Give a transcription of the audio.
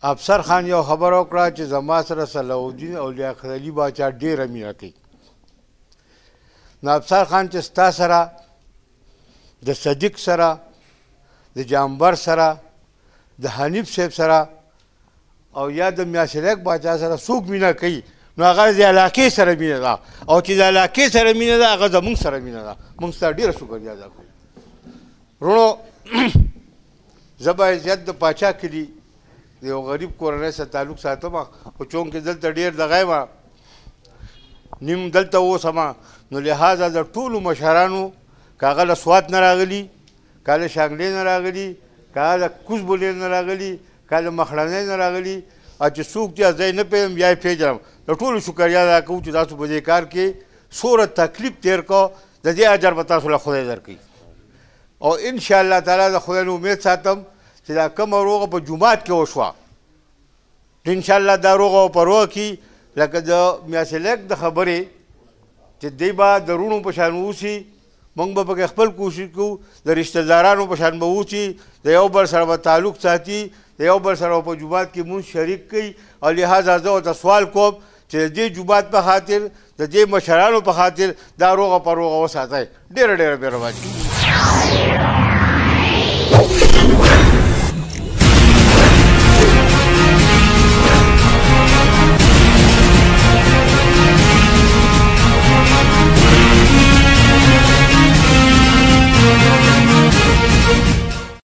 افسر خان یو خبره وکړه چې زما سره صلاح الدین او لیاقت علي باچا ډېره مینه کوي. نو افسر خان چې ستا سره د صدیق سره د جامبر سره د حنیف صاحب سره او یا د میاشلیک باچا سره څوک مینه کوي نو هغه د علاقې سره مینه ده او چې د علاقې سره مینه ده هغه زمونږ سره مینه ده. موږ ستا ډېره شکریا ادا کوو. وروڼو زه به عزت د پاچا کلي د یو غریب کورنۍ سره تعلق ساتم خو چونکې دلته ډېر دغه یم نیم دلته اوسم نو لحاظه د ټولو مشرانو که هغه له سوات نه راغلي که له شانګلې نه راغلي که له کوز بولې نه راغلي که له مخړنۍ نه راغلي او چې څوک چې زه یې نه پوهېږم یا یې پېژنم د ټولو شکریا ادا کوو چې تاسو په دې کار کې څومره تکلیف تېر کړو د دې اجر به تاسو له خدای درکوي او انشاءالله تعالی د خدای نه امید ساتم چې دا کومه روغه په جومات کې وشوه انشاءالله دا روغه په روغه کې لکه د میاشلیک د خبرې چې دی به د وروڼو په شان اوسي موږ به پکې خپل کوشش کوو د رشته دارانو په شان به اوسي د یو بل سره به تعلق ساتي د یو بل سره په جومات کې مونږ شریک کوي او لحاظه زه ورته سوال کوم چې د دې جومات په خاطر د دې مشرانو په خاطر دا روغه په روغه وساتئ. ډېره ډېره مهرباني.